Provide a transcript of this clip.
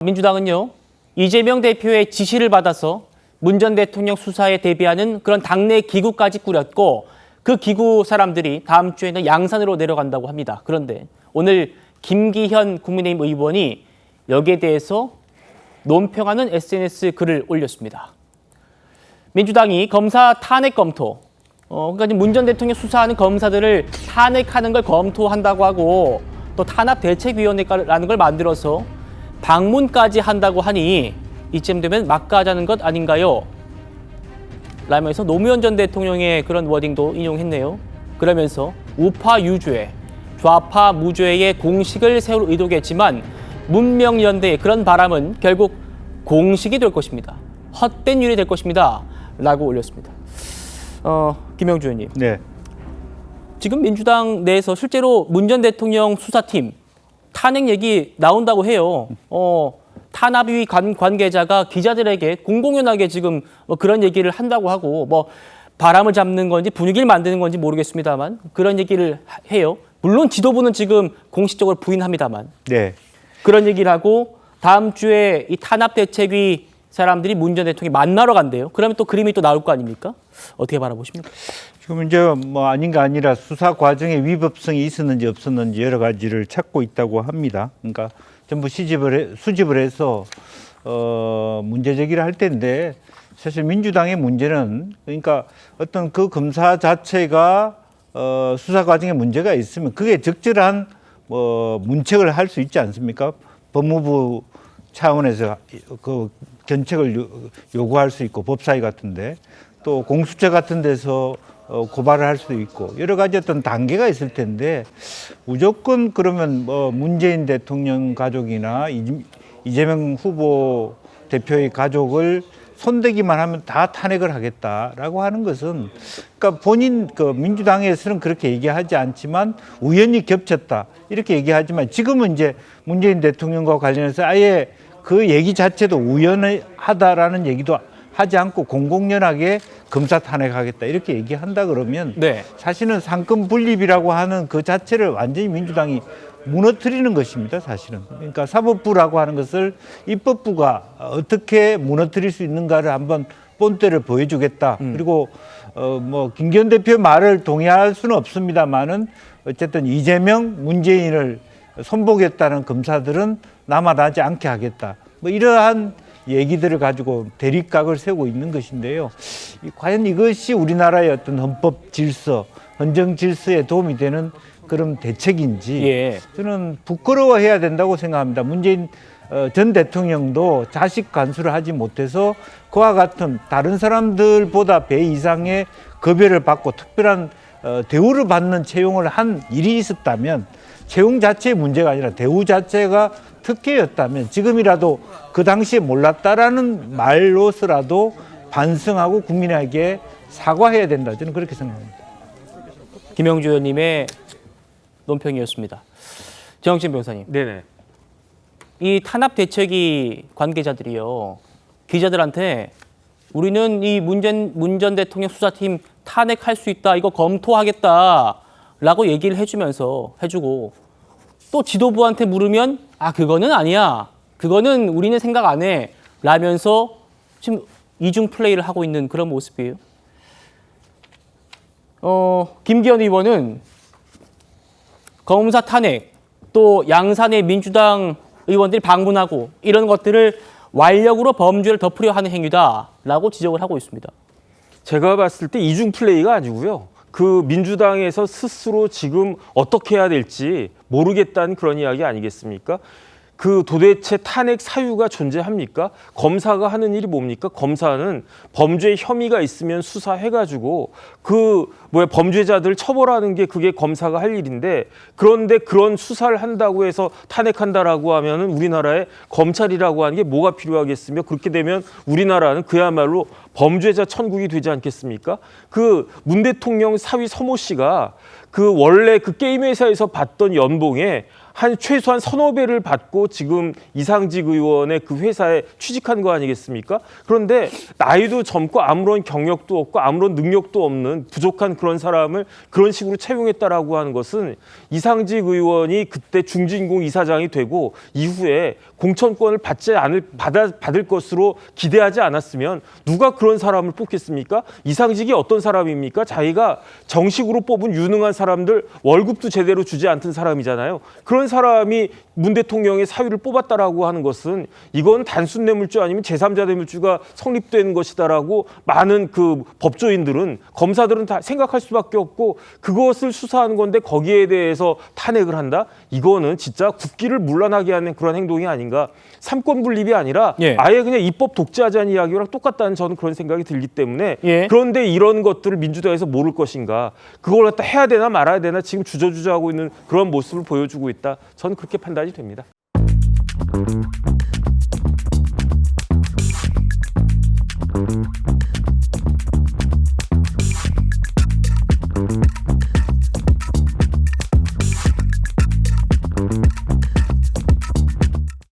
민주당은요, 이재명 대표의 지시를 받아서 문 전 대통령 수사에 대비하는 그런 당내 기구까지 꾸렸고 그 기구 사람들이 다음 주에는 양산으로 내려간다고 합니다. 그런데 오늘 김기현 국민의힘 의원이 여기에 대해서 논평하는 SNS 글을 올렸습니다. 민주당이 검사 탄핵 검토, 그러니까 문 전 대통령 수사하는 검사들을 탄핵하는 걸 검토한다고 하고 또 탄압대책위원회라는 걸 만들어서 방문까지 한다고 하니 이쯤 되면 막가자는 것 아닌가요? 라면서 노무현 전 대통령의 그런 워딩도 인용했네요. 그러면서 우파 유죄, 좌파 무죄의 공식을 세울 의도겠지만 문명연대의 그런 바람은 결국 공식이 될 것입니다. 헛된 일이 될 것입니다. 라고 올렸습니다. 김영주 의원님. 네. 지금 민주당 내에서 실제로 문 전 대통령 수사팀 탄핵 얘기 나온다고 해요. 탄압위 관계자가 기자들에게 공공연하게 지금 그런 얘기를 한다고 하고 바람을 잡는 건지 분위기를 만드는 건지 모르겠습니다만 그런 얘기를 해요. 물론 지도부는 지금 공식적으로 부인합니다만. 네. 그런 얘기를 하고 다음 주에 이 탄압대책위 사람들이 문 전 대통령이 만나러 간대요. 그러면 또 그림이 또 나올 거 아닙니까? 어떻게 바라보십니까? 지금 이제 아닌가 아니라 수사 과정에 위법성이 있었는지 없었는지 여러 가지를 찾고 있다고 합니다. 그러니까 전부 수집을 해서 문제 제기를 할 텐데 사실 민주당의 문제는 그러니까 어떤 그 검사 자체가 수사 과정에 문제가 있으면 그게 적절한 문책을 할 수 있지 않습니까? 법무부 차원에서 그 견책을 요구할 수 있고 법사위 같은데 또 공수처 같은 데서 고발을 할 수도 있고 여러 가지 어떤 단계가 있을 텐데 무조건 그러면 문재인 대통령 가족이나 이재명 후보 대표의 가족을 손대기만 하면 다 탄핵을 하겠다라고 하는 것은 그러니까 본인 민주당에서는 그렇게 얘기하지 않지만 우연히 겹쳤다 이렇게 얘기하지만 지금은 이제 문재인 대통령과 관련해서 아예 그 얘기 자체도 우연하다라는 얘기도 하지 않고 공공연하게 검사 탄핵하겠다 이렇게 얘기한다 그러면 네. 사실은 상권 분립이라고 하는 그 자체를 완전히 민주당이 무너뜨리는 것입니다. 사실은. 그러니까 사법부라고 하는 것을 입법부가 어떻게 무너뜨릴 수 있는가를 한번 본때를 보여주겠다. 그리고 김기현 대표 말을 동의할 수는 없습니다만은 어쨌든 이재명, 문재인을 손보겠다는 검사들은 남아나지 않게 하겠다. 이러한 얘기들을 가지고 대립각을 세우고 있는 것인데요. 과연 이것이 우리나라의 어떤 헌법 질서, 헌정 질서에 도움이 되는 그런 대책인지 저는 부끄러워해야 된다고 생각합니다. 문재인 전 대통령도 자식 간수를 하지 못해서 그와 같은 다른 사람들보다 배 이상의 급여를 받고 특별한 대우를 받는 채용을 한 일이 있었다면 채용 자체의 문제가 아니라 대우 자체가 특혜였다면 지금이라도 그 당시에 몰랐다라는 말로서라도 반성하고 국민에게 사과해야 된다. 저는 그렇게 생각합니다. 김영주 의원님의 논평이었습니다. 정진 변호사님. 네네. 이 탄압대책위 관계자들이요. 기자들한테 우리는 이 문 전 대통령 수사팀 탄핵할 수 있다. 이거 검토하겠다라고 얘기를 해주고 또 지도부한테 물으면 그거는 아니야. 그거는 우리는 생각 안 해. 라면서 지금 이중 플레이를 하고 있는 그런 모습이에요. 김기현 의원은 검사 탄핵 또 양산의 민주당 의원들이 방문하고 이런 것들을 완력으로 범죄를 덮으려 하는 행위다라고 지적을 하고 있습니다. 제가 봤을 때 이중 플레이가 아니고요. 그 민주당에서 스스로 지금 어떻게 해야 될지 모르겠다는 그런 이야기 아니겠습니까? 그 도대체 탄핵 사유가 존재합니까? 검사가 하는 일이 뭡니까? 검사는 범죄 혐의가 있으면 수사해가지고 범죄자들 처벌하는 게 그게 검사가 할 일인데 그런데 그런 수사를 한다고 해서 탄핵한다라고 하면은 우리나라에 검찰이라고 하는 게 뭐가 필요하겠으며 그렇게 되면 우리나라는 그야말로 범죄자 천국이 되지 않겠습니까? 그 문 대통령 사위 서모 씨가 그 원래 그 게임 회사에서 받던 연봉에 한 최소한 서너 배를 받고 지금 이상직 의원의 그 회사에 취직한 거 아니겠습니까? 그런데 나이도 젊고 아무런 경력도 없고 아무런 능력도 없는 부족한 그런 사람을 그런 식으로 채용했다라고 하는 것은 이상직 의원이 그때 중진공 이사장이 되고 이후에 공천권을 받을 것으로 기대하지 않았으면 누가 그런 사람을 뽑겠습니까? 이상직이 어떤 사람입니까? 자기가 정식으로 뽑은 유능한 사람들 월급도 제대로 주지 않던 사람이잖아요. 그런 사람이 문 대통령의 사위를 뽑았다라고 하는 것은 이건 단순 뇌물죄 아니면 제3자 뇌물죄가 성립되는 것이다라고 많은 그 법조인들은 검사들은 다 생각할 수밖에 없고 그것을 수사하는 건데 거기에 대해서 탄핵을 한다? 이거는 진짜 국기를 문란하게 하는 그런 행동이 아닌가. 삼권 분립이 아니라 예. 아예 그냥 입법 독재하자는 이야기랑 똑같다는 저는 그런 생각이 들기 때문에 예. 그런데 이런 것들을 민주당에서 모를 것인가. 그걸 갖다 해야 되나 말아야 되나 지금 주저주저하고 있는 그런 모습을 보여주고 있다. 저는 그렇게 판단이 됩니다.